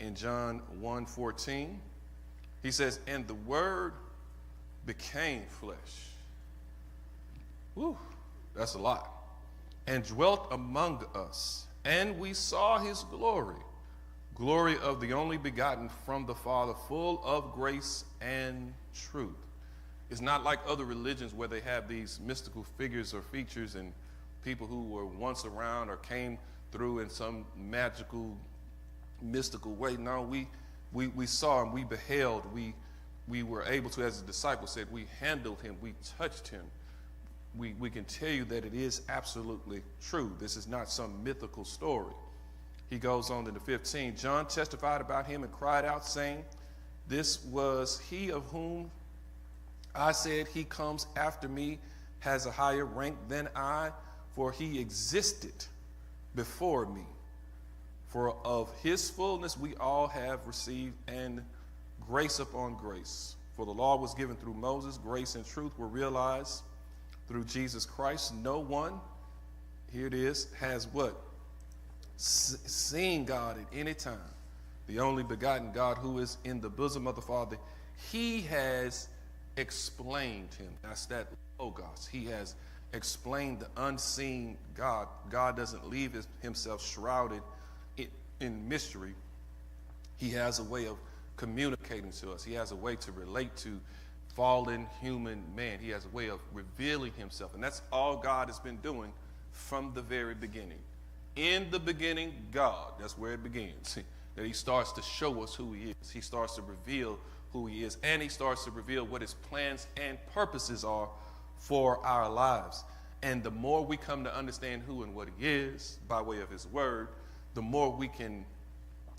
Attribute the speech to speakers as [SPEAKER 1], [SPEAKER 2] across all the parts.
[SPEAKER 1] in John 1:14. He says, and the Word became flesh. Whew, that's a lot. And dwelt among us, and we saw his glory, glory of the only begotten from the Father, full of grace and truth. It's not like other religions where they have these mystical figures or features and people who were once around or came through in some magical, mystical way. No, we saw him, we beheld, we were able to, as the disciples said, we handled him, we touched him. We can tell you that it is absolutely true. This is not some mythical story. He goes on to the 15. John testified about him and cried out, saying, this was he of whom I said, he comes after me, has a higher rank than I, for he existed before me. For of his fullness we all have received, and grace upon grace. For the law was given through Moses, grace and truth were realized through Jesus Christ. No one, here it is, has what? Seen God at any time. The only begotten God who is in the bosom of the Father. He has explained him. That's that Logos. He has explained the unseen God. God doesn't leave himself shrouded in mystery. He has a way of communicating to us. He has a way to relate to fallen human man. He has a way of revealing himself. And that's all God has been doing from the very beginning. In the beginning, God. That's where it begins. That he starts to show us who he is. He starts to reveal who he is. And he starts to reveal what his plans and purposes are for our lives. And the more we come to understand who and what he is by way of his word, the more we can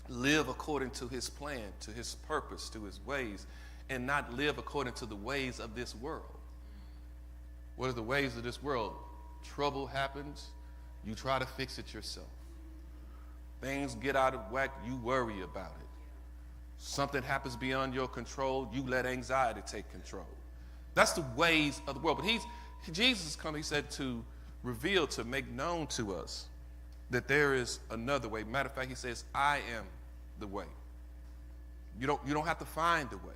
[SPEAKER 1] live according to his plan, to his purpose, to his ways, and not live according to the ways of this world. What are the ways of this world? Trouble happens, you try to fix it yourself. Things get out of whack, you worry about it. Something happens beyond your control, you let anxiety take control. That's the ways of the world. But Jesus come, he said, to reveal, to make known to us that there is another way. Matter of fact, he says, I am the way. You don't have to find the way.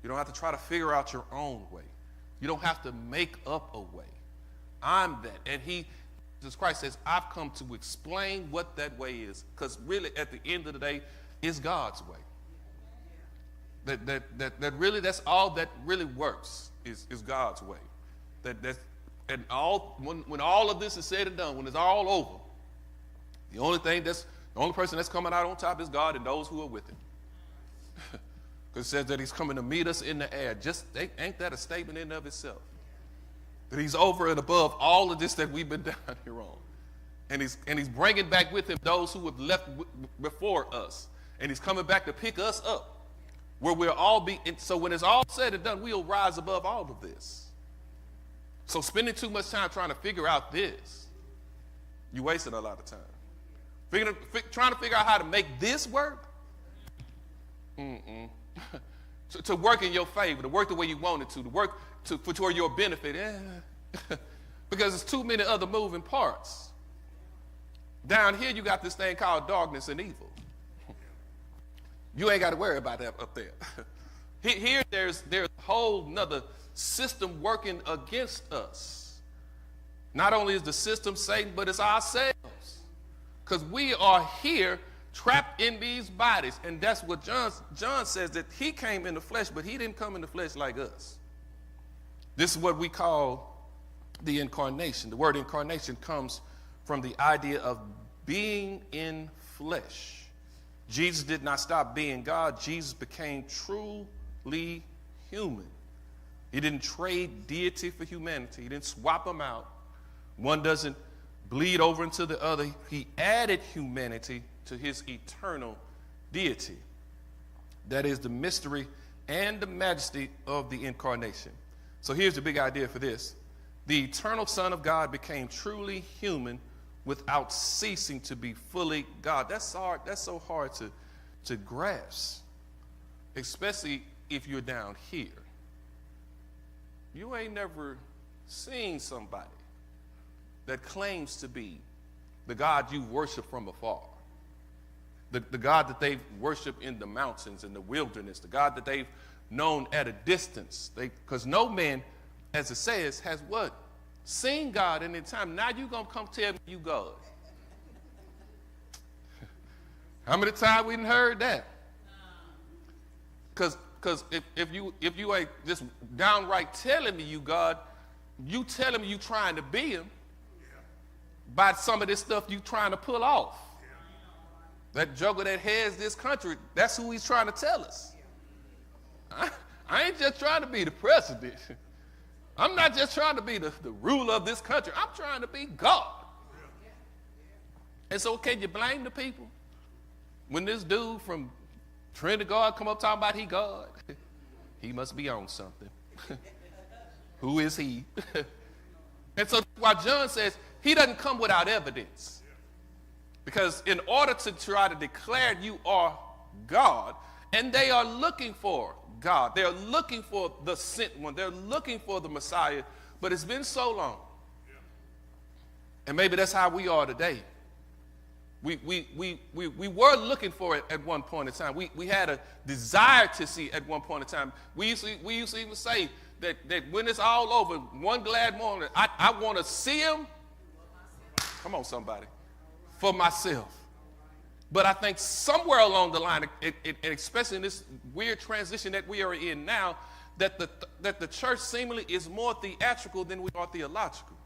[SPEAKER 1] You don't have to try to figure out your own way. You don't have to make up a way. I'm that. And Jesus Christ says, I've come to explain what that way is. Because really, at the end of the day, it's God's way. That really, that's all that really works is God's way. When all of this is said and done, when it's all over, the only person that's coming out on top is God and those who are with him. Because it says that he's coming to meet us in the air. Ain't that a statement in and of itself? That he's over and above all of this that we've been down here on. And he's bringing back with him those who have left before us. And he's coming back to pick us up. Where we'll all be. So when it's all said and done, we'll rise above all of this. So spending too much time trying to figure out this, you're wasting a lot of time. Trying to figure out how to make this work. To work in your favor, to work the way you want it to work for your benefit. Because there's too many other moving parts. Down here, you got this thing called darkness and evil. You ain't got to worry about that up there. Here, there's a whole nother system working against us. Not only is the system Satan, but it's ourselves. Because we are here trapped in these bodies. And that's what John says, that he came in the flesh, but he didn't come in the flesh like us. This is what we call the incarnation. The word incarnation comes from the idea of being in flesh. Jesus did not stop being God. Jesus became truly human. He didn't trade deity for humanity. He didn't swap them out. One doesn't bleed over into the other. He added humanity to his eternal deity. That is the mystery and the majesty of the incarnation. So here's the big idea for this. The eternal Son of God became truly human without ceasing to be fully God. That's hard. That's so hard to grasp, especially if you're down here. You ain't never seen somebody that claims to be the God you worship from afar. the God that they've worshiped in the mountains and the wilderness, the God that they've known at a distance. Because no man, as it says, has what? Seen God in the time. Now you going to come tell me you God. How many times we done heard that? Because if you ain't just downright telling me you God, you telling me you trying to be him by some of this stuff you trying to pull off. That joker that heads this country, that's who he's trying to tell us. I ain't just trying to be the president. I'm not just trying to be the ruler of this country. I'm trying to be God. And so can you blame the people? When this dude from Trinity God come up talking about he God, he must be on something. Who is he? And so while John says he doesn't come without evidence, because in order to try to declare you are God, and they are looking for God, they're looking for the sent one, they're looking for the Messiah, but it's been so long. And maybe that's how we are today. We were looking for it at one point in time. We had a desire to see it at one point in time. We used to even say that when it's all over, one glad morning, I want to see him. Come on, somebody. For myself. But I think somewhere along the line, and especially in this weird transition that we are in now, that the church seemingly is more theatrical than we are theological.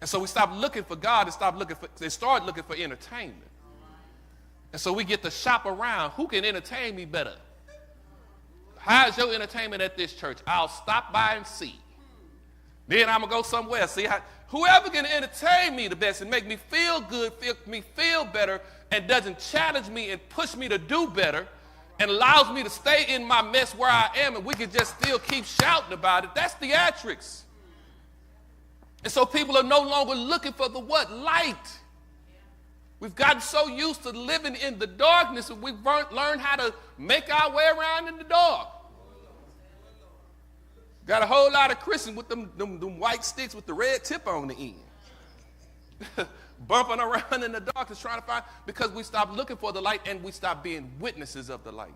[SPEAKER 1] And so we stop looking for God and start looking for entertainment. And so we get to shop around. Who can entertain me better? How's your entertainment at this church? I'll stop by and see. Then I'm going to go somewhere. See whoever can entertain me the best and make me feel good, make me feel better, and doesn't challenge me and push me to do better and allows me to stay in my mess where I am, and we can just still keep shouting about it. That's theatrics. And so people are no longer looking for the what? Light. We've gotten so used to living in the darkness, and we've learned how to make our way around in the dark. Got a whole lot of Christians with them white sticks with the red tip on the end. Bumping around in the darkness trying to find, because we stopped looking for the light and we stopped being witnesses of the light.